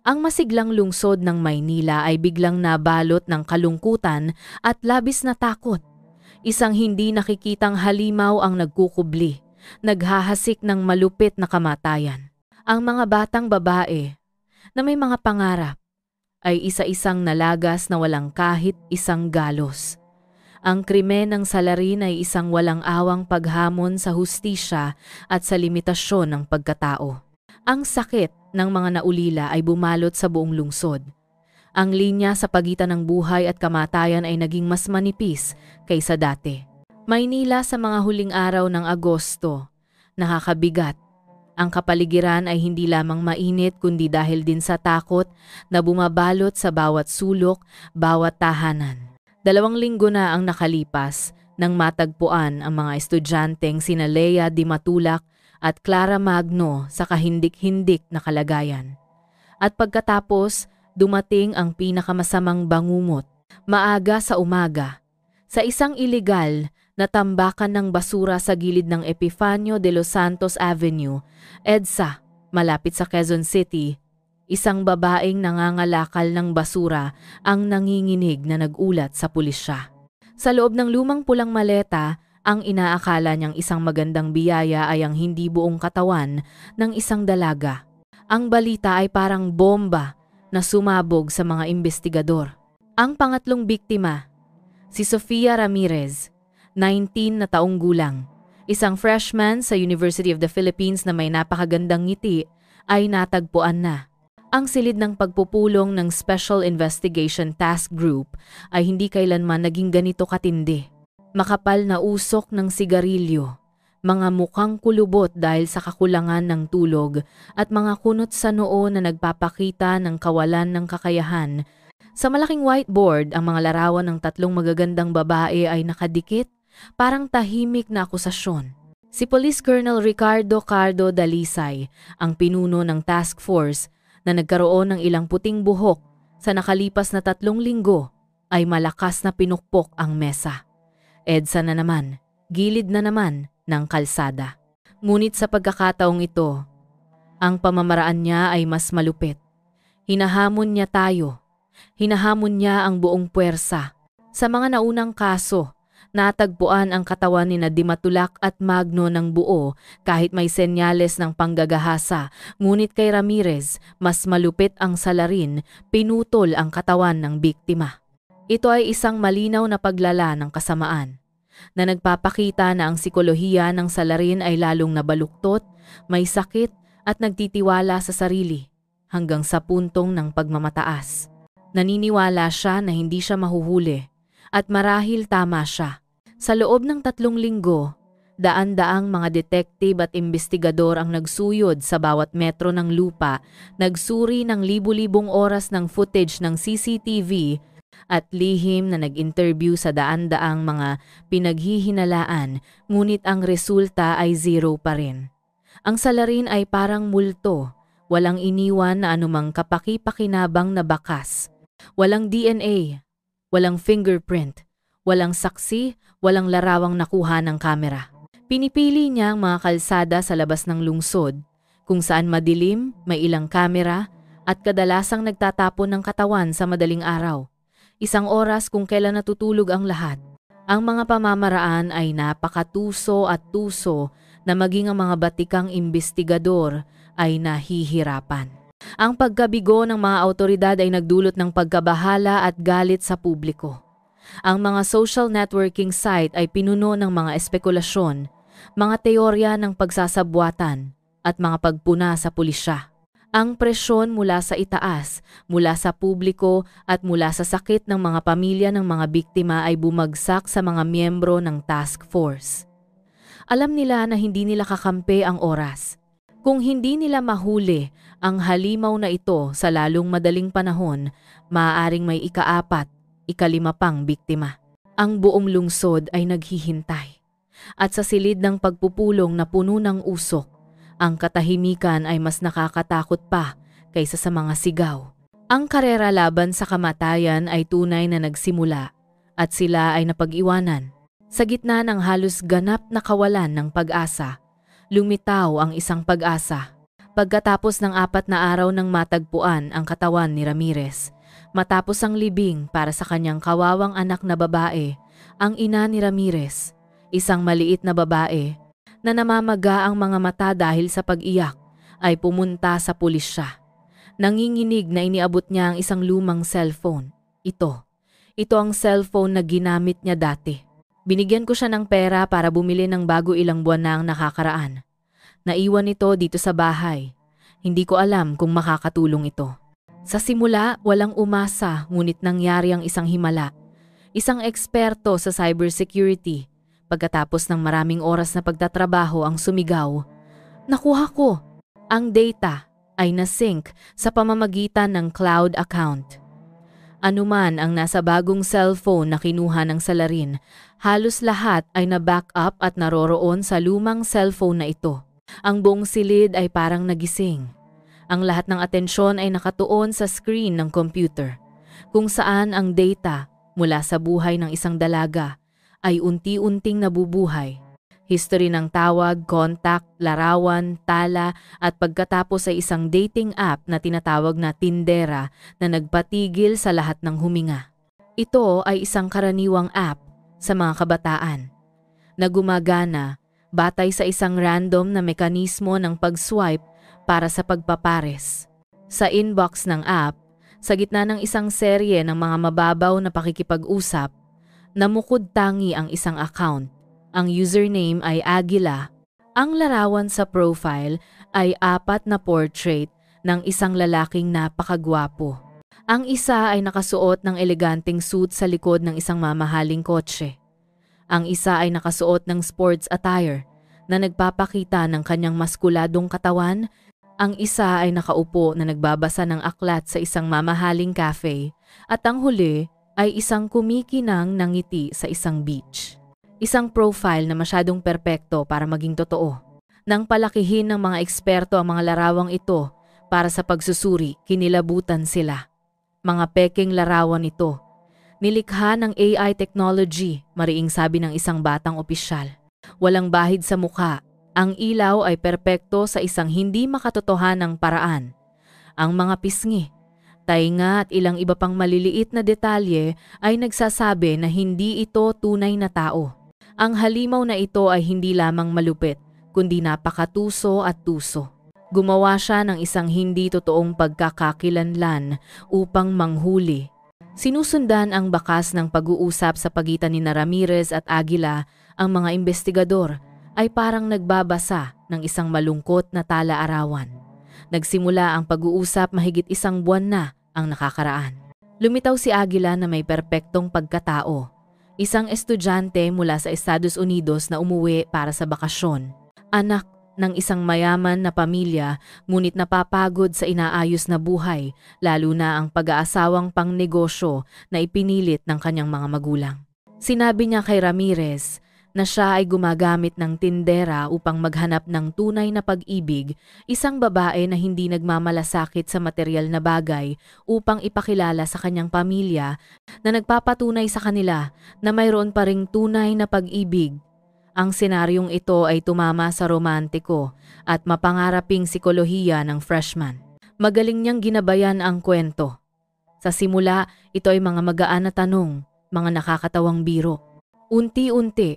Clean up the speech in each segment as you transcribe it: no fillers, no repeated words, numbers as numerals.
Ang masiglang lungsod ng Maynila ay biglang nabalot ng kalungkutan at labis na takot. Isang hindi nakikitang halimaw ang nagkukubli, naghahasik ng malupit na kamatayan. Ang mga batang babae na may mga pangarap ay isa-isang nalagas na walang kahit isang galos. Ang krimen ng salarin ay isang walang awang paghamon sa hustisya at sa limitasyon ng pagkatao. Ang sakit ng mga naulila ay bumalot sa buong lungsod. Ang linya sa pagitan ng buhay at kamatayan ay naging mas manipis kaysa dati. Maynila sa mga huling araw ng Agosto, nakakabigat. Ang kapaligiran ay hindi lamang mainit kundi dahil din sa takot na bumabalot sa bawat sulok, bawat tahanan. 2 linggo na ang nakalipas nang matagpuan ang mga estudyanteng sina Lea Di Matulak at Clara Magno sa kahindik-hindik na kalagayan. At pagkatapos, dumating ang pinakamasamang bangungot, maaga sa umaga, sa isang iligal na tambakan ng basura sa gilid ng Epifanio de los Santos Avenue, EDSA, malapit sa Quezon City. Isang babaeng nangangalakal ng basura ang nanginginig na nagulat sa pulisya. Sa loob ng lumang pulang maleta, ang inaakala niyang isang magandang biyaya ay ang hindi buong katawan ng isang dalaga. Ang balita ay parang bomba na sumabog sa mga investigador. Ang pangatlong biktima, si Sofia Ramirez, 19 na taong gulang, isang freshman sa University of the Philippines na may napakagandang ngiti, ay natagpuan na. Ang silid ng pagpupulong ng Special Investigation Task Group ay hindi kailanman naging ganito katindi. Makapal na usok ng sigarilyo, mga mukhang kulubot dahil sa kakulangan ng tulog at mga kunot sa noo na nagpapakita ng kawalan ng kakayahan. Sa malaking whiteboard, ang mga larawan ng 3 magagandang babae ay nakadikit, parang tahimik na akusasyon. Si Police Colonel Ricardo Cardo Dalisay, ang pinuno ng task force na nagkaroon ng ilang puting buhok sa nakalipas na 3 linggo, ay malakas na pinukpok ang mesa. EDSA na naman, gilid na naman ng kalsada. Ngunit sa pagkakataong ito, ang pamamaraan niya ay mas malupit. Hinahamon niya tayo. Hinahamon niya ang buong puwersa. Sa mga naunang kaso, natagpuan ang katawan ni Di Matulak at Magno ng buo kahit may senyales ng panggagahasa. Ngunit kay Ramirez, mas malupit ang salarin, pinutol ang katawan ng biktima. Ito ay isang malinaw na paglala ng kasamaan na nagpapakita na ang psikolohiya ng salarin ay lalong nabaluktot, may sakit at nagtitiwala sa sarili hanggang sa puntong ng pagmamataas. Naniniwala siya na hindi siya mahuhuli at marahil tama siya. Sa loob ng 3 linggo, daan-daang mga detective at investigador ang nagsuyod sa bawat metro ng lupa, nagsuri ng libu-libong oras ng footage ng CCTV at lihim na nag-interview sa daan-daang mga pinaghihinalaan, ngunit ang resulta ay 0 pa rin. Ang salarin ay parang multo, walang iniwan na anumang kapaki-pakinabang na bakas. Walang DNA, walang fingerprint, walang saksi, walang larawang nakuha ng kamera. Pinipili niya ang mga kalsada sa labas ng lungsod, kung saan madilim, may ilang kamera, at kadalasang nagtatapon ng katawan sa madaling araw. Isang oras kung kailan natutulog ang lahat. Ang mga pamamaraan ay napakatuso at tuso na maging ang mga batikang investigador ay nahihirapan. Ang pagkabigo ng mga awtoridad ay nagdulot ng pagkabahala at galit sa publiko. Ang mga social networking site ay pinuno ng mga espekulasyon, mga teorya ng pagsasabwatan at mga pagpuna sa pulisya. Ang presyon mula sa itaas, mula sa publiko at mula sa sakit ng mga pamilya ng mga biktima ay bumagsak sa mga miyembro ng task force. Alam nila na hindi nila kakampi ang oras. Kung hindi nila mahuli ang halimaw na ito sa lalong madaling panahon, maaaring may ika-4, ika-5 pang biktima. Ang buong lungsod ay naghihintay. At sa silid ng pagpupulong na puno ng usok, ang katahimikan ay mas nakakatakot pa kaysa sa mga sigaw. Ang karera laban sa kamatayan ay tunay na nagsimula at sila ay napag-iwanan. Sa gitna ng halos ganap na kawalan ng pag-asa, lumitaw ang isang pag-asa. Pagkatapos ng 4 na araw nang matagpuan ang katawan ni Ramirez, matapos ang libing para sa kanyang kawawang anak na babae, ang ina ni Ramirez, isang maliit na babae na namamaga ang mga mata dahil sa pag-iyak, ay pumunta sa pulisya. Nanginginig na iniabot niya ang isang lumang cellphone. Ito ang cellphone na ginamit niya dati. Binigyan ko siya ng pera para bumili ng bago ilang buwan na ang nakakaraan. Naiwan ito dito sa bahay. Hindi ko alam kung makakatulong ito. Sa simula, walang umasa ngunit nangyari ang isang himala. Isang eksperto sa cybersecurity, pagkatapos ng maraming oras na pagtatrabaho ang sumigaw, "Nakuha ko! Ang data ay na-sync sa pamamagitan ng cloud account." Anuman ang nasa bagong cellphone na kinuha ng salarin, halos lahat ay na-backup at naroroon sa lumang cellphone na ito. Ang buong silid ay parang nagising. Ang lahat ng atensyon ay nakatuon sa screen ng computer, kung saan ang data mula sa buhay ng isang dalaga ay unti-unting nabubuhay. History ng tawag, contact, larawan, tala at pagkatapos ay isang dating app na tinatawag na Tindera na nagpatigil sa lahat ng huminga. Ito ay isang karaniwang app sa mga kabataan na gumagana batay sa isang random na mekanismo ng pag-swipe para sa pagpapares. Sa inbox ng app, sa gitna ng isang serye ng mga mababaw na pakikipag-usap, namukod tangi ang isang account. Ang username ay Aguila. Ang larawan sa profile ay 4 na portrait ng isang lalaking napakagwapo. Ang isa ay nakasuot ng eleganteng suit sa likod ng isang mamahaling kotse. Ang isa ay nakasuot ng sports attire na nagpapakita ng kanyang maskuladong katawan. Ang isa ay nakaupo na nagbabasa ng aklat sa isang mamahaling cafe. At ang huli ay isang kumikinang nangiti sa isang beach. Isang profile na masyadong perpekto para maging totoo. Nang palakihin ng mga eksperto ang mga larawang ito para sa pagsusuri, kinilabutan sila. Mga peking larawan ito. Nilikha ng AI technology, mariing sabi ng isang batang opisyal. Walang bahid sa mukha. Ang ilaw ay perpekto sa isang hindi makatotohanang paraan. Ang mga pisngi, tainga at ilang iba pang maliliit na detalye ay nagsasabi na hindi ito tunay na tao. Ang halimaw na ito ay hindi lamang malupit, kundi napakatuso at tuso. Gumawa siya ng isang hindi totoong pagkakakilanlan upang manghuli. Sinusundan ang bakas ng pag-uusap sa pagitan ni Ramirez at Aguila. Ang mga investigador ay parang nagbabasa ng isang malungkot na tala-arawan. Nagsimula ang pag-uusap mahigit 1 buwan na ang nakakaraan. Lumitaw si Aguila na may perpektong pagkatao. Isang estudyante mula sa Estados Unidos na umuwi para sa bakasyon. Anak ng isang mayaman na pamilya ngunit napapagod sa inaayos na buhay, lalo na ang pag-aasawang pangnegosyo na ipinilit ng kanyang mga magulang. Sinabi niya kay Ramirez na siya ay gumagamit ng Tindera upang maghanap ng tunay na pag-ibig, isang babae na hindi nagmamalasakit sa material na bagay upang ipakilala sa kanyang pamilya na nagpapatunay sa kanila na mayroon pa ring tunay na pag-ibig. Ang senaryong ito ay tumama sa romantiko at mapangaraping sikolohiya ng freshman. Magaling niyang ginabayan ang kwento. Sa simula, ito ay mga magaan na tanong, mga nakakatawang biro. Unti-unti,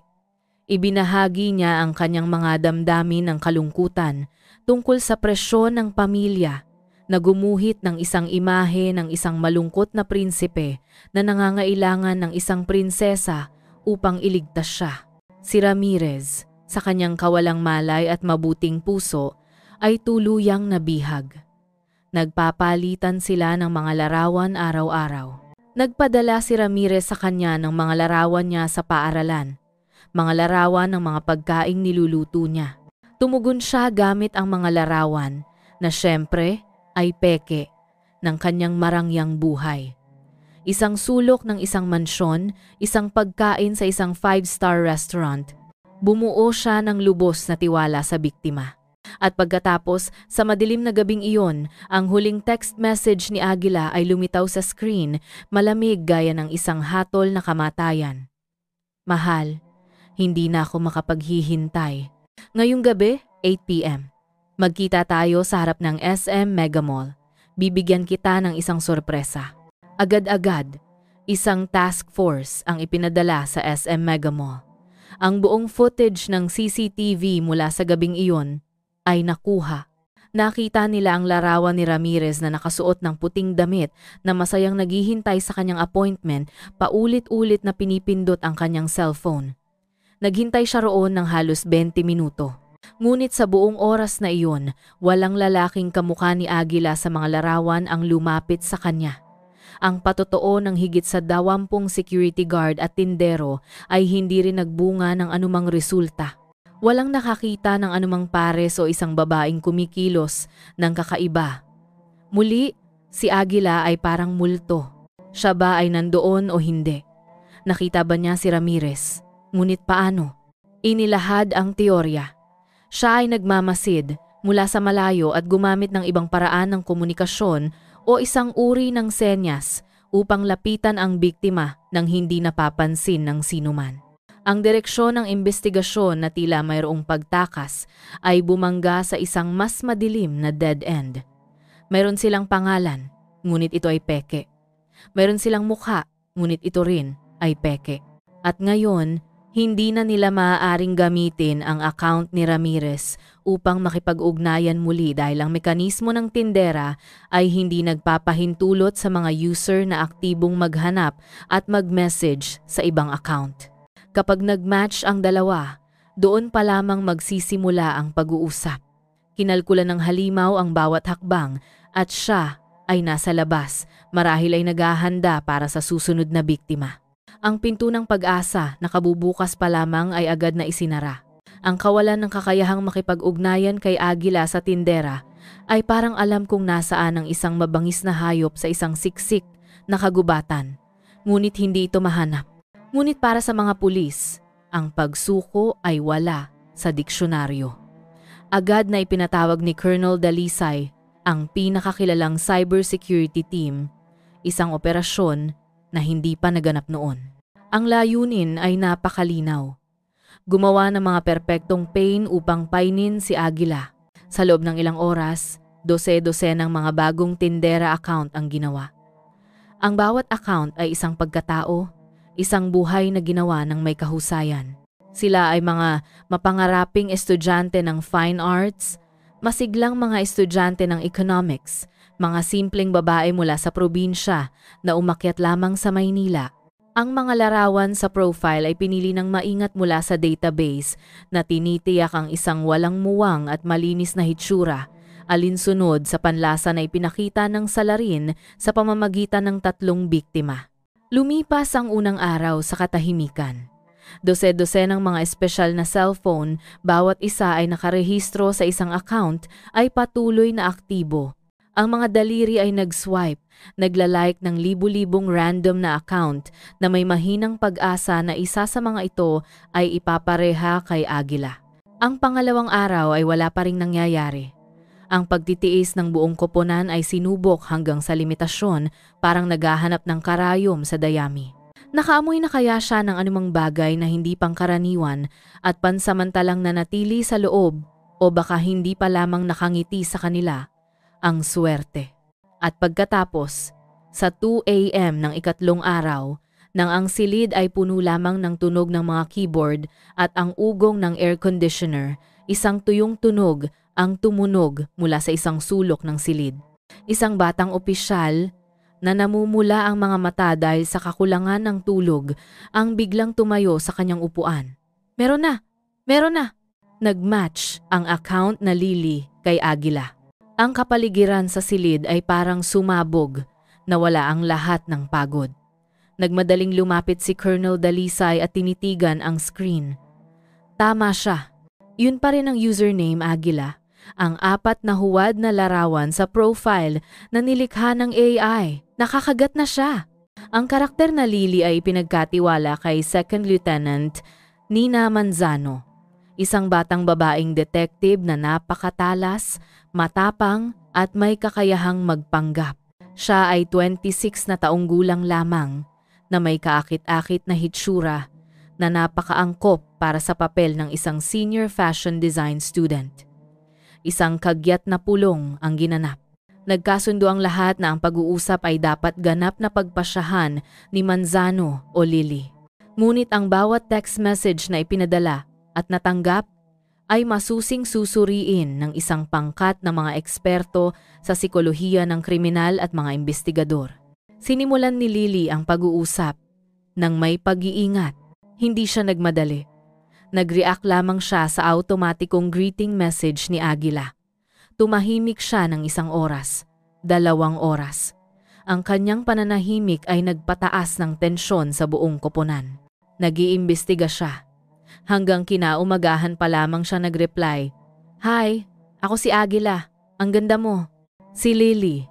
ibinahagi niya ang kanyang mga damdamin ng kalungkutan tungkol sa presyon ng pamilya na gumuhit ng isang imahe ng isang malungkot na prinsipe na nangangailangan ng isang prinsesa upang iligtas siya. Si Ramirez, sa kanyang kawalang malay at mabuting puso, ay tuluyang nabihag. Nagpapalitan sila ng mga larawan araw-araw. Nagpadala si Ramirez sa kanya ng mga larawan niya sa paaralan, mga larawan ng mga pagkaing niluluto niya. Tumugon siya gamit ang mga larawan na siyempre ay peke ng kanyang marangyang buhay. Isang sulok ng isang mansyon, isang pagkain sa isang 5-star restaurant. Bumuo siya ng lubos na tiwala sa biktima. At pagkatapos, sa madilim na gabing iyon, ang huling text message ni Aguila ay lumitaw sa screen, malamig gaya ng isang hatol na kamatayan. "Mahal, hindi na ako makapaghihintay. Ngayong gabi, 8 p.m. Magkita tayo sa harap ng SM Mega Mall. Bibigyan kita ng isang sorpresa. Agad-agad, isang task force ang ipinadala sa SM Mega Mall. Ang buong footage ng CCTV mula sa gabing iyon ay nakuha. Nakita nila ang larawan ni Ramirez na nakasuot ng puting damit na masayang naghihintay sa kanyang appointment, paulit-ulit na pinipindot ang kanyang cellphone. Naghintay siya roon ng halos 20 minuto. Ngunit sa buong oras na iyon, walang lalaking kamukha ni Aguila sa mga larawan ang lumapit sa kanya. Ang patotoo ng higit sa 20 security guard at tindero ay hindi rin nagbunga ng anumang resulta. Walang nakakita ng anumang pares o isang babaeng kumikilos ng kakaiba. Muli, si Aguila ay parang multo. Siya ba ay nandoon o hindi? Nakita ba niya si Ramirez? Ngunit paano? Inilahad ang teorya. Siya ay nagmamasid mula sa malayo at gumamit ng ibang paraan ng komunikasyon o isang uri ng senyas upang lapitan ang biktima nang hindi napapansin ng sinuman. Ang direksyon ng investigasyon na tila mayroong pagtakas ay bumangga sa isang mas madilim na dead end. Mayroon silang pangalan, ngunit ito ay peke. Mayroon silang mukha, ngunit ito rin ay peke. At ngayon, hindi na nila maaaring gamitin ang account ni Ramirez upang makipag-ugnayan muli dahil ang mekanismo ng tindera ay hindi nagpapahintulot sa mga user na aktibong maghanap at mag-message sa ibang account. Kapag nag-match ang dalawa, doon pa lamang magsisimula ang pag-uusap. Kinalkulan ng halimaw ang bawat hakbang at siya ay nasa labas, marahil ay naghahanda para sa susunod na biktima. Ang pinto ng pag-asa na kabubukas pa lamang ay agad na isinara. Ang kawalan ng kakayahang makipag-ugnayan kay Aguila sa tindera ay parang alam kung nasaan ang isang mabangis na hayop sa isang siksik na kagubatan. Ngunit hindi ito mahanap. Ngunit para sa mga pulis, ang pagsuko ay wala sa diksyonaryo. Agad na ipinatawag ni Colonel Dalisay ang pinakakilalang cybersecurity team, isang operasyon na hindi pa naganap noon. Ang layunin ay napakalinaw. Gumawa ng mga perpektong pain upang painin si Aguila. Sa loob ng ilang oras, 12 ng mga bagong tindera account ang ginawa. Ang bawat account ay isang pagkatao, isang buhay na ginawa ng may kahusayan. Sila ay mga mapangaraping estudyante ng fine arts, masiglang mga estudyante ng economics, mga simpleng babae mula sa probinsya na umakyat lamang sa Maynila. Ang mga larawan sa profile ay pinili ng maingat mula sa database na tinitiyak ang isang walang muwang at malinis na hitsura, alinsunod sa panlasa na ipinakita ng salarin sa pamamagitan ng 3 biktima. Lumipas ang unang araw sa katahimikan. 12 ng mga espesyal na cellphone, bawat isa ay nakarehistro sa isang account ay patuloy na aktibo. Ang mga daliri ay nag-swipe, naglalike ng libu-libong random na account na may mahinang pag-asa na isa sa mga ito ay ipapareha kay Aguila. Ang pangalawang araw ay wala pa ring nangyayari. Ang pagtitiis ng buong koponan ay sinubok hanggang sa limitasyon, parang naghahanap ng karayom sa dayami. Nakaamoy na kaya siya ng anumang bagay na hindi pangkaraniwan at pansamantalang nanatili sa loob o baka hindi pa lamang nakangiti sa kanila ang swerte. At pagkatapos, sa 2 a.m. ng ikatlong araw, nang ang silid ay puno lamang ng tunog ng mga keyboard at ang ugong ng air conditioner, isang tuyong tunog ang tumunog mula sa isang sulok ng silid. Isang batang opisyal na namumula ang mga mata dahil sa kakulangan ng tulog ang biglang tumayo sa kanyang upuan. Meron na! Meron na! Nag-match ang account na Lily kay Aguila. Ang kapaligiran sa silid ay parang sumabog, nawala ang lahat ng pagod. Nagmadaling lumapit si Colonel Dalisay at tinitigan ang screen. Tama siya. Yun pa rin ang username Aguila, ang 4 na huwad na larawan sa profile na nilikha ng AI. Nakakagat na siya. Ang karakter na Lily ay pinagkatiwala kay Second Lieutenant Nina Manzano, isang batang babaeng detective na napakatalas, matapang at may kakayahang magpanggap. Siya ay 26 na taong gulang lamang na may kaakit-akit na hitsura na napakaangkop para sa papel ng isang senior fashion design student. Isang kagyat na pulong ang ginanap. Nagkasundo ang lahat na ang pag-uusap ay dapat ganap na pagpasyahan ni Manzano o Lily. Ngunit ang bawat text message na ipinadala at natanggap ay masusing susuriin ng isang pangkat ng mga eksperto sa psikolohiya ng kriminal at mga investigador. Sinimulan ni Lily ang pag-uusap nang may pag-iingat. Hindi siya nagmadali. Nag-react lamang siya sa automatikong greeting message ni Aguila. Tumahimik siya ng 1 oras, 2 oras. Ang kanyang pananahimik ay nagpataas ng tensyon sa buong koponan. Nag-iimbestiga siya. Hanggang kinaumagahan pa lamang siya nag-reply, "Hi, ako si Aguila. Ang ganda mo." Si Lily,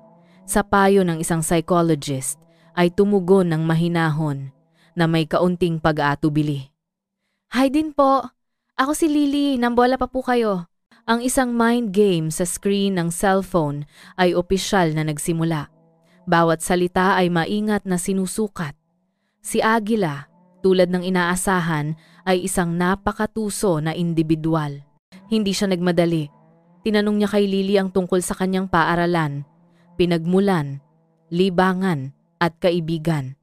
sa payo ng isang psychologist, ay tumugon ng mahinahon na may kaunting pag-aatubili. "Hi din po. Ako si Lily. Nambola pa po kayo." Ang isang mind game sa screen ng cellphone ay opisyal na nagsimula. Bawat salita ay maingat na sinusukat. Si Aguila, tulad ng inaasahan, ay isang napakatuso na individual. Hindi siya nagmadali. Tinanong niya kay Lily ang tungkol sa kanyang paaralan, pinagmulan, libangan at kaibigan.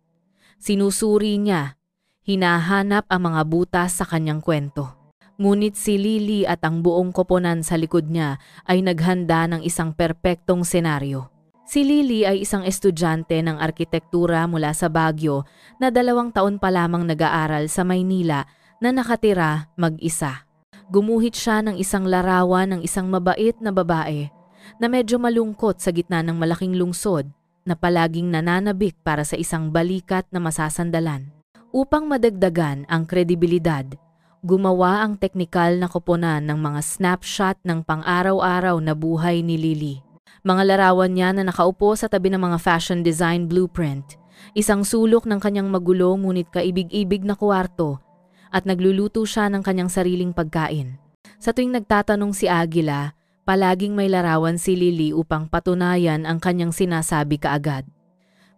Sinusuri niya, hinahanap ang mga butas sa kanyang kwento. Ngunit si Lily at ang buong koponan sa likod niya ay naghanda ng isang perpektong senaryo. Si Lily ay isang estudyante ng arkitektura mula sa Baguio na 2 taon pa lamang nag-aaral sa Maynila na nakatira mag-isa. Gumuhit siya ng isang larawan ng isang mabait na babae na medyo malungkot sa gitna ng malaking lungsod na palaging nananabik para sa isang balikat na masasandalan. Upang madagdagan ang kredibilidad, gumawa ang teknikal na koponan ng mga snapshot ng pang-araw-araw na buhay ni Lily. Mga larawan niya na nakaupo sa tabi ng mga fashion design blueprint, isang sulok ng kanyang magulo ngunit kaibig-ibig na kwarto, at nagluluto siya ng kanyang sariling pagkain. Sa tuwing nagtatanong si Aguila, palaging may larawan si Lily upang patunayan ang kanyang sinasabi kaagad.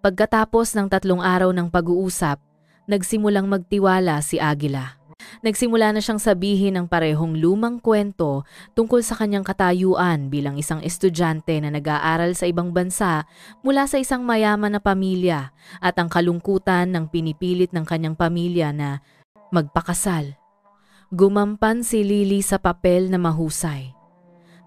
Pagkatapos ng 3 araw ng pag-uusap, nagsimulang magtiwala si Aguila. Nagsimula na siyang sabihin ang parehong lumang kwento tungkol sa kanyang katayuan bilang isang estudyante na nag-aaral sa ibang bansa mula sa isang mayaman na pamilya at ang kalungkutan ng pinipilit ng kanyang pamilya na magpakasal. Gumampan si Lily sa papel na mahusay.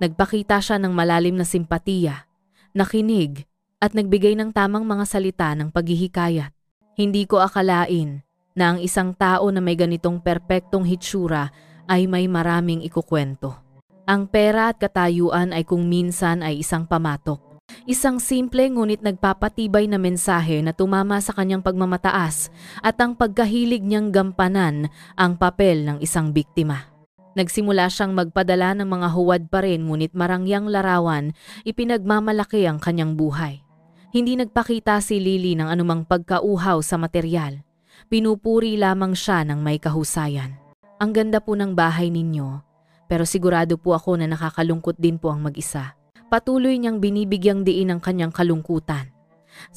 Nagpakita siya ng malalim na simpatiya, nakinig at nagbigay ng tamang mga salita ng paghihikayat. Hindi ko akalain na ang isang tao na may ganitong perpektong hitsura ay may maraming ikukwento. Ang pera at katayuan ay kung minsan ay isang pamatok. Isang simple ngunit nagpapatibay na mensahe na tumama sa kanyang pagmamataas at ang pagkahilig niyang gampanan ang papel ng isang biktima. Nagsimula siyang magpadala ng mga huwad pa rin ngunit marangyang larawan, ipinagmamalaki ang kanyang buhay. Hindi nagpakita si Lily ng anumang pagkauhaw sa material. Pinupuri lamang siya ng may kahusayan. Ang ganda po ng bahay ninyo, pero sigurado po ako na nakakalungkot din po ang mag-isa. Patuloy niyang binibigyang diin ang kanyang kalungkutan.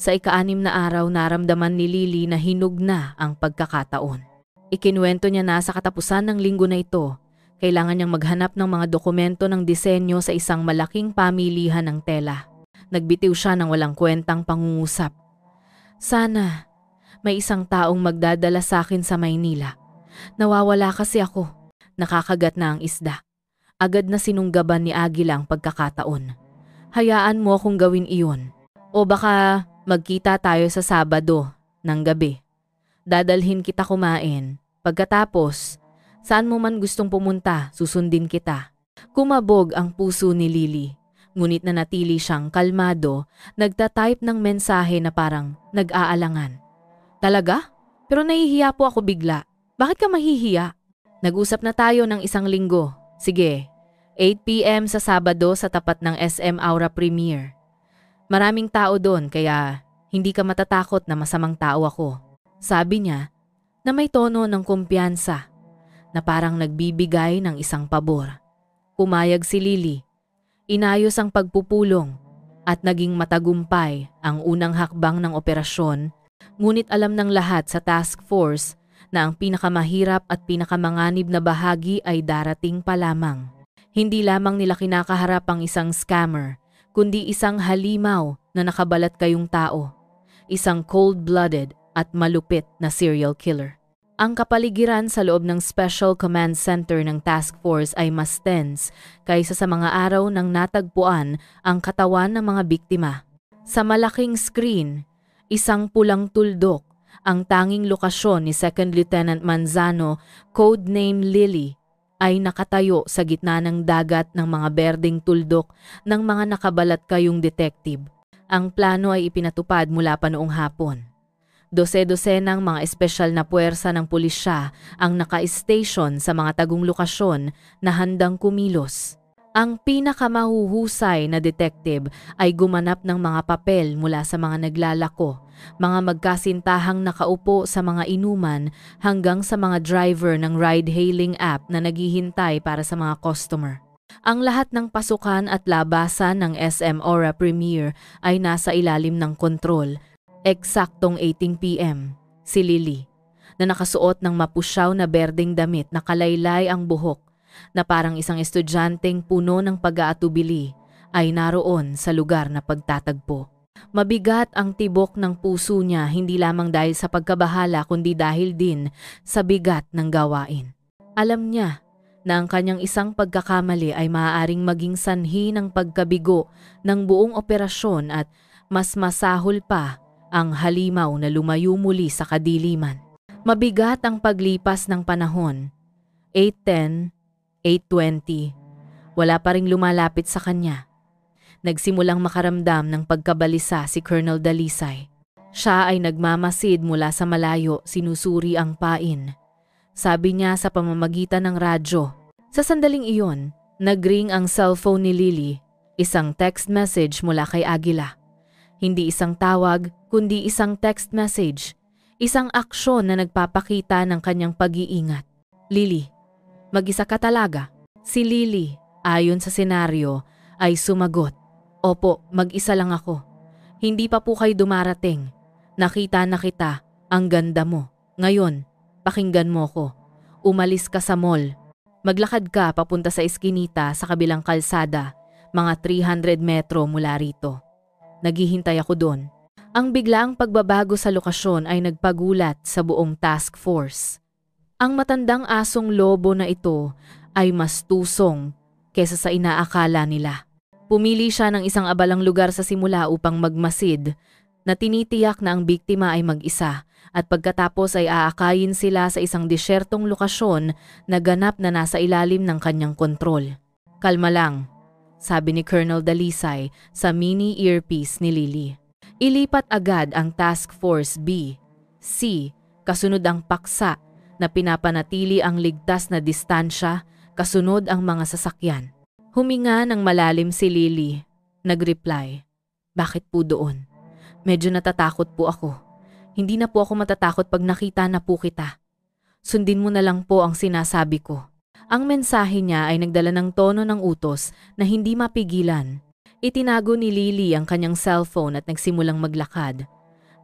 Sa ika-6 na araw naramdaman ni Lily na hinug na ang pagkakataon. Ikinuwento niya na sa katapusan ng linggo na ito, kailangan niyang maghanap ng mga dokumento ng disenyo sa isang malaking pamilihan ng tela. Nagbitiw siya ng walang kwentang pangungusap. Sana may isang taong magdadala sa akin sa Maynila. Nawawala kasi ako. Nakakagat na ang isda. Agad na sinunggaban ni Aguila ang pagkakataon. Hayaan mo akong gawin iyon. O baka magkita tayo sa Sabado ng gabi. Dadalhin kita kumain. Pagkatapos, saan mo man gustong pumunta, susundin kita. Kumabog ang puso ni Lily. Ngunit nanatili siyang kalmado, nagtatype ng mensahe na parang nag-aalangan. Talaga? Pero nahihiya po ako bigla. Bakit ka mahihiya? Nag-usap na tayo ng 1 linggo. Sige, 8 p.m. sa Sabado sa tapat ng SM Aura Premier. Maraming tao doon kaya hindi ka matatakot na masamang tao ako. Sabi niya na may tono ng kumpiyansa na parang nagbibigay ng isang pabor. Pumayag si Lily. Inayos ang pagpupulong at naging matagumpay ang unang hakbang ng operasyon. Ngunit alam ng lahat sa task force na ang pinakamahirap at pinakamanganib na bahagi ay darating pa lamang. Hindi lamang nila kinakaharap ang isang scammer, kundi isang halimaw na nakabalat kayong tao. Isang cold-blooded at malupit na serial killer. Ang kapaligiran sa loob ng Special Command Center ng Task Force ay mas tense kaysa sa mga araw nang natagpuan ang katawan ng mga biktima. Sa malaking screen, isang pulang tuldok, ang tanging lokasyon ni Second Lieutenant Manzano, codename Lily, ay nakatayo sa gitna ng dagat ng mga berdeng tuldok ng mga nakabalat kayong detective. Ang plano ay ipinatupad mula pa noong hapon. Dose-dosenang mga espesyal na puwersa ng pulisya ang naka-station sa mga tagong lokasyon na handang kumilos. Ang pinakamahuhusay na detective ay gumanap ng mga papel mula sa mga naglalako, mga magkasintahang nakaupo sa mga inuman hanggang sa mga driver ng ride-hailing app na naghihintay para sa mga customer. Ang lahat ng pasukan at labasan ng SM Aura Premier ay nasa ilalim ng kontrol. Eksaktong 18 p.m., si Lily, na nakasuot ng mapusyaw na berdeng damit na kalaylay ang buhok, na parang isang estudyanteng puno ng pag-aatubili, ay naroon sa lugar na pagtatagpo. Mabigat ang tibok ng puso niya hindi lamang dahil sa pagkabahala kundi dahil din sa bigat ng gawain. Alam niya na ang kanyang isang pagkakamali ay maaaring maging sanhi ng pagkabigo ng buong operasyon at mas masahol pa ang halimaw na lumayo muli sa kadiliman. Mabigat ang paglipas ng panahon. 8:10, 8:20, wala pa ring lumalapit sa kanya. Nagsimulang makaramdam ng pagkabalisa si Colonel Dalisay. Siya ay nagmamasid mula sa malayo, sinusuri ang pain. Sabi niya sa pamamagitan ng radyo. Sa sandaling iyon, nagring ang cellphone ni Lily, isang text message mula kay Aguila. Hindi isang tawag, kundi isang text message. Isang aksyon na nagpapakita ng kanyang pag-iingat. Lily, mag-isa ka talaga? Si Lily, ayon sa senaryo, ay sumagot. Opo, mag-isa lang ako. Hindi pa po kayo dumarating. Nakita na kita, ang ganda mo. Ngayon, pakinggan mo ko. Umalis ka sa mall. Maglakad ka papunta sa eskinita sa kabilang kalsada, mga 300 metro mula rito. Naghihintay ako doon. Ang biglaang pagbabago sa lokasyon ay nagpagulat sa buong task force. Ang matandang asong lobo na ito ay mas tusong kesa sa inaakala nila. Pumili siya ng isang abalang lugar sa simula upang magmasid na tinitiyak na ang biktima ay mag-isa at pagkatapos ay aakayin sila sa isang disyertong lokasyon na ganap na nasa ilalim ng kanyang kontrol. Kalma lang, sabi ni Colonel Dalisay sa mini earpiece ni Lily. Ilipat agad ang Task Force B, C, kasunod ang paksa na pinapanatili ang ligtas na distansya, kasunod ang mga sasakyan. Huminga ng malalim si Lily. Nag-reply, bakit po doon? Medyo natatakot po ako. Hindi na po ako matatakot pag nakita na po kita. Sundin mo na lang po ang sinasabi ko. Ang mensahe niya ay nagdala ng tono ng utos na hindi mapigilan. Itinago ni Lily ang kanyang cellphone at nagsimulang maglakad.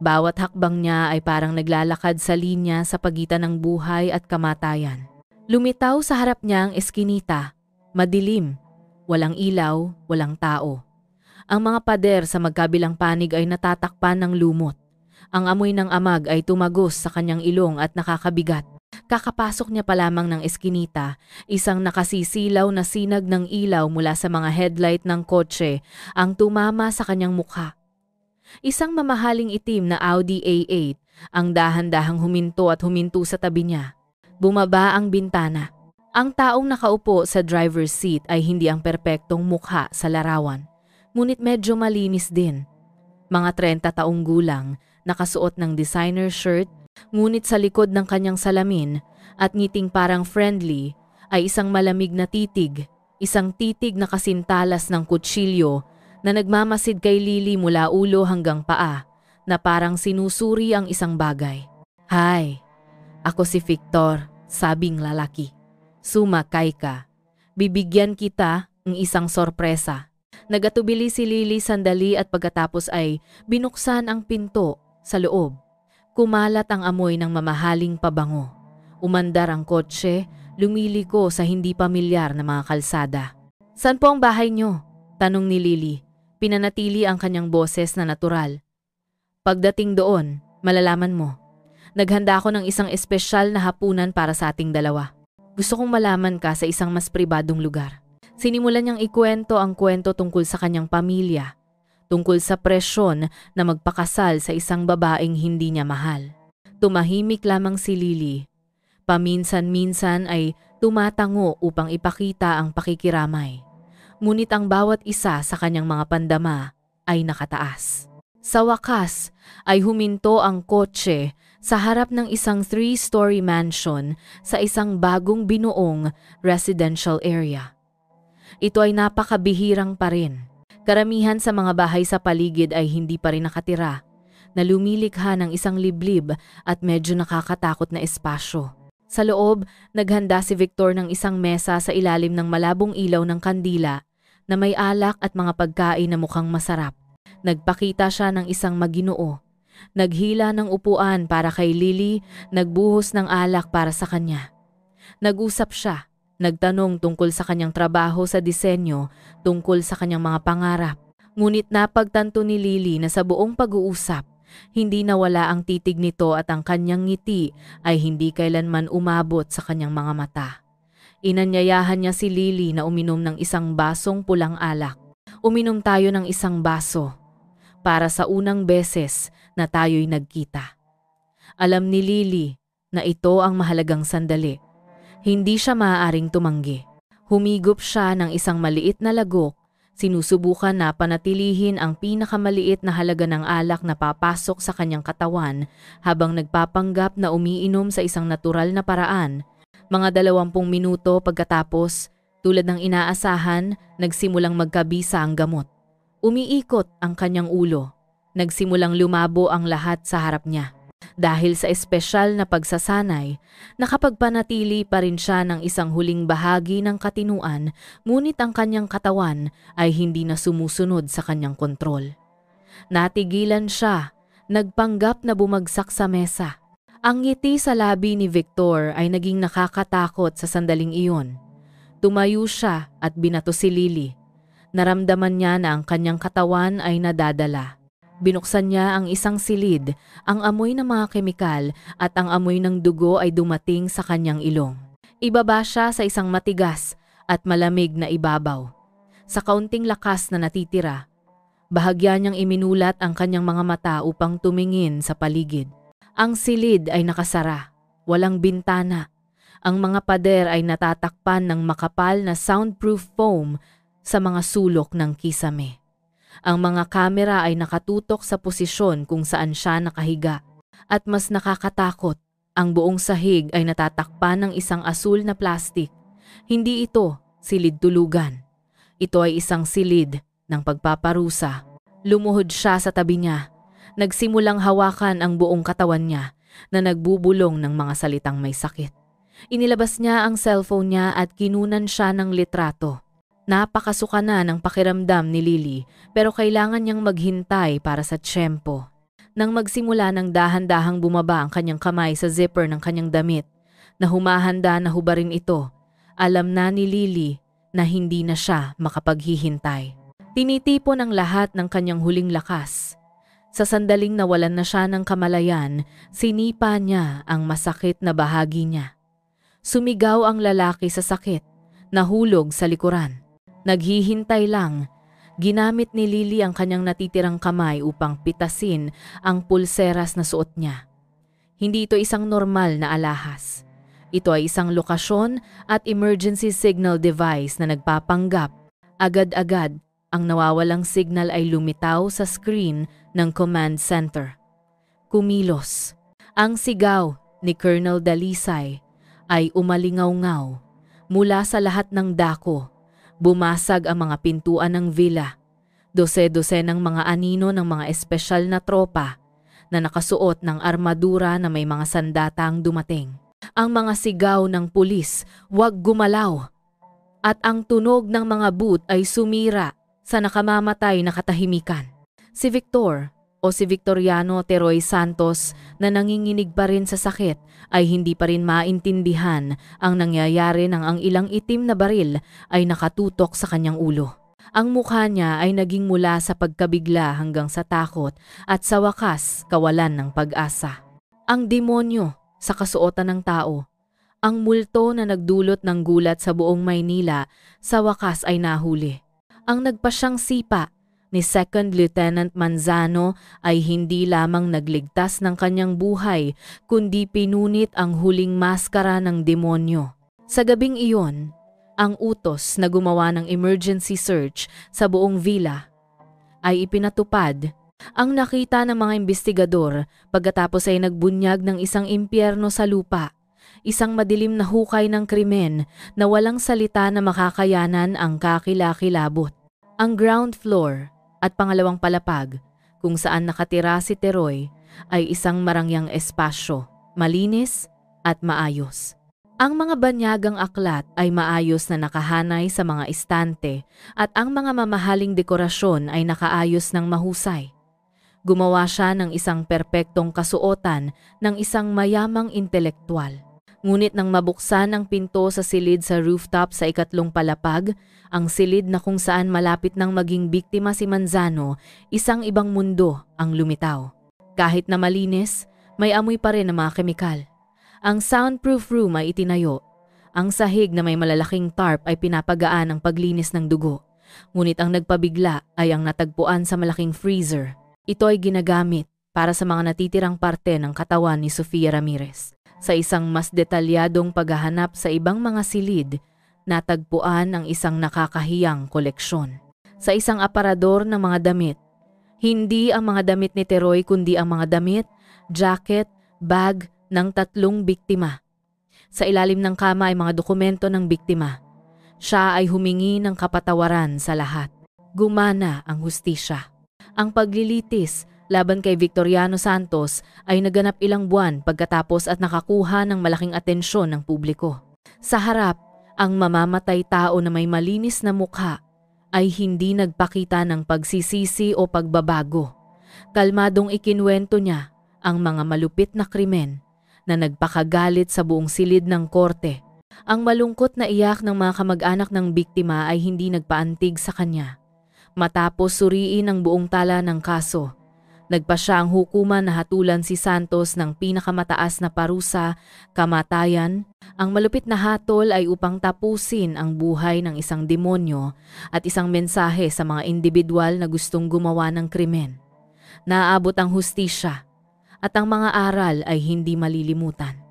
Bawat hakbang niya ay parang naglalakad sa linya sa pagitan ng buhay at kamatayan. Lumitaw sa harap niya ang eskinita. Madilim. Walang ilaw, walang tao. Ang mga pader sa magkabilang panig ay natatakpan ng lumot. Ang amoy ng amag ay tumagos sa kanyang ilong at nakakabigat. Kakapasok niya pa lamang ng eskinita, isang nakasisilaw na sinag ng ilaw mula sa mga headlight ng kotse ang tumama sa kanyang mukha. Isang mamahaling itim na Audi A8 ang dahan-dahang huminto at huminto sa tabi niya. Bumaba ang bintana. Ang taong nakaupo sa driver's seat ay hindi ang perpektong mukha sa larawan, ngunit medyo malinis din. Mga 30 taong gulang, nakasuot ng designer shirt, ngunit sa likod ng kanyang salamin at ngiting parang friendly ay isang malamig na titig, isang titig na kasintalas ng kutsilyo na nagmamasid kay Lily mula ulo hanggang paa na parang sinusuri ang isang bagay. Hi, ako si Victor, sabing lalaki. Sumakay ka. Bibigyan kita ng isang sorpresa. Nagatubili si Lily sandali at pagkatapos ay binuksan ang pinto sa loob. Kumalat ang amoy ng mamahaling pabango. Umandar ang kotse, lumiliko sa hindi pamilyar na mga kalsada. Saan po ang bahay niyo? Tanong ni Lily. Pinanatili ang kanyang boses na natural. Pagdating doon, malalaman mo. Naghanda ako ng isang espesyal na hapunan para sa ating dalawa. Gusto kong malaman ka sa isang mas pribadong lugar. Sinimulan niyang ikwento ang kwento tungkol sa kanyang pamilya, tungkol sa presyon na magpakasal sa isang babaeng hindi niya mahal. Tumahimik lamang si Lily. Paminsan-minsan ay tumatango upang ipakita ang pakikiramay. Ngunit ang bawat isa sa kanyang mga pandama ay nakataas. Sa wakas ay huminto ang kotse sa harap ng isang 3-story mansion sa isang bagong binuong residential area. Ito ay napakabihirang pa rin. Karamihan sa mga bahay sa paligid ay hindi pa rin nakatira, na lumilikha ng isang liblib at medyo nakakatakot na espasyo. Sa loob, naghanda si Victor ng isang mesa sa ilalim ng malabong ilaw ng kandila na may alak at mga pagkain na mukhang masarap. Nagpakita siya ng isang maginoo. Naghila ng upuan para kay Lily, nagbuhos ng alak para sa kanya. Nag-usap siya, nagtanong tungkol sa kanyang trabaho sa disenyo, tungkol sa kanyang mga pangarap. Ngunit napagtanto ni Lily na sa buong pag-uusap, hindi nawala ang titig nito at ang kanyang ngiti ay hindi kailanman umabot sa kanyang mga mata. Inanyayahan niya si Lily na uminom ng isang basong pulang alak. Uminom tayo ng isang baso. Para sa unang beses na tayo'y nagkita. Alam ni Lily na ito ang mahalagang sandali. Hindi siya maaaring tumanggi. Humigop siya ng isang maliit na lagok, sinusubukan na panatilihin ang pinakamaliit na halaga ng alak na papasok sa kanyang katawan habang nagpapanggap na umiinom sa isang natural na paraan. Mga 20 minuto pagkatapos, tulad ng inaasahan, nagsimulang magkabisa ang gamot. Umiikot ang kanyang ulo. Nagsimulang lumabo ang lahat sa harap niya. Dahil sa espesyal na pagsasanay, nakapagpanatili pa rin siya ng isang huling bahagi ng katinuan, ngunit ang kanyang katawan ay hindi na sumusunod sa kanyang kontrol. Natigilan siya, nagpanggap na bumagsak sa mesa. Ang ngiti sa labi ni Victor ay naging nakakatakot sa sandaling iyon. Tumayo siya at binato si Lily. Naramdaman niya na ang kanyang katawan ay nadadala. Binuksan niya ang isang silid, ang amoy ng mga kemikal at ang amoy ng dugo ay dumating sa kanyang ilong. Ibaba siya sa isang matigas at malamig na ibabaw. Sa kaunting lakas na natitira, bahagya niyang iminulat ang kanyang mga mata upang tumingin sa paligid. Ang silid ay nakasara, walang bintana. Ang mga pader ay natatakpan ng makapal na soundproof foam sa mga sulok ng kisame. Ang mga kamera ay nakatutok sa posisyon kung saan siya nakahiga. At mas nakakatakot, ang buong sahig ay natatakpan ng isang asul na plastik. Hindi ito silid tulugan. Ito ay isang silid ng pagpaparusa. Lumuhod siya sa tabi niya. Nagsimulang hawakan ang buong katawan niya na nagbubulong ng mga salitang may sakit. Inilabas niya ang cellphone niya at kinunan siya ng litrato. Napakasuka na ng pakiramdam ni Lily pero kailangan niyang maghintay para sa tiyempo. Nang magsimula ng dahan-dahang bumaba ang kanyang kamay sa zipper ng kanyang damit na humahanda na hubarin ito, alam na ni Lily na hindi na siya makapaghihintay. Tinitipon ang lahat ng kanyang huling lakas. Sa sandaling nawalan na siya ng kamalayan, sinipa niya ang masakit na bahagi niya. Sumigaw ang lalaki sa sakit, nahulog sa likuran. Naghihintay lang, ginamit ni Lily ang kanyang natitirang kamay upang pitasin ang pulseras na suot niya. Hindi ito isang normal na alahas. Ito ay isang lokasyon at emergency signal device na nagpapanggap. Agad-agad, ang nawawalang signal ay lumitaw sa screen ng command center. Kumilos. Ang sigaw ni Colonel Dalisay ay umalingaw-ngaw mula sa lahat ng dako. Bumasag ang mga pintuan ng villa. Dose-dose ng mga anino ng mga espesyal na tropa na nakasuot ng armadura na may mga sandata ang dumating. Ang mga sigaw ng pulis, "Huwag gumalaw!" At ang tunog ng mga boot ay sumira sa nakamamatay na katahimikan. Si Victor, o si Victoriano Teroy Santos na nanginginig pa rin sa sakit ay hindi pa rin maintindihan ang nangyayari nang ang ilang itim na baril ay nakatutok sa kanyang ulo. Ang mukha niya ay naging mula sa pagkabigla hanggang sa takot at sa wakas kawalan ng pag-asa. Ang demonyo sa kasuotan ng tao, ang multo na nagdulot ng gulat sa buong Maynila sa wakas ay nahuli. Ang nagpasyang sipa ni Second Lieutenant Manzano ay hindi lamang nagligtas ng kanyang buhay kundi pinunit ang huling maskara ng demonyo. Sa gabing iyon, ang utos na gumawa ng emergency search sa buong villa ay ipinatupad. Ang nakita ng mga investigador pagkatapos ay nagbunyag ng isang impyerno sa lupa, isang madilim na hukay ng krimen na walang salita na makakayanan ang kakilakilabot. Ang ground floor at pangalawang palapag kung saan nakatira si Teroy ay isang marangyang espasyo, malinis at maayos. Ang mga banyagang aklat ay maayos na nakahanay sa mga istante at ang mga mamahaling dekorasyon ay nakaayos ng mahusay. Gumawa siya ng isang perpektong kasuotan ng isang mayamang intelektual. Ngunit nang mabuksan ang pinto sa silid sa rooftop sa ikatlong palapag, ang silid na kung saan malapit nang maging biktima si Manzano, isang ibang mundo ang lumitaw. Kahit na malinis, may amoy pa rin ng mga kemikal. Ang soundproof room ay itinayo. Ang sahig na may malalaking tarp ay pinapagaan ang paglinis ng dugo. Ngunit ang nagpabigla ay ang natagpuan sa malaking freezer. Ito ay ginagamit para sa mga natitirang parte ng katawan ni Sofia Ramirez. Sa isang mas detalyadong paghahanap sa ibang mga silid, natagpuan ang isang nakakahiyang koleksyon. Sa isang aparador ng mga damit, hindi ang mga damit ni Teroy kundi ang mga damit, jacket, bag ng 3 biktima. Sa ilalim ng kama ay mga dokumento ng biktima. Siya ay humingi ng kapatawaran sa lahat. Gumana ang hustisya. Ang paglilitis laban kay Victoriano Santos ay naganap ilang buwan pagkatapos at nakakuha ng malaking atensyon ng publiko. Sa harap, ang mamamatay tao na may malinis na mukha ay hindi nagpakita ng pagsisisi o pagbabago. Kalmadong ikinwento niya ang mga malupit na krimen na nagpakagalit sa buong silid ng korte. Ang malungkot na iyak ng mga kamag-anak ng biktima ay hindi nagpaantig sa kanya. Matapos suriin ang buong tala ng kaso, nagpa siya ang hukuman na hatulan si Santos ng pinakamataas na parusa, kamatayan. Ang malupit na hatol ay upang tapusin ang buhay ng isang demonyo at isang mensahe sa mga individual na gustong gumawa ng krimen. Naaabot ang hustisya at ang mga aral ay hindi malilimutan.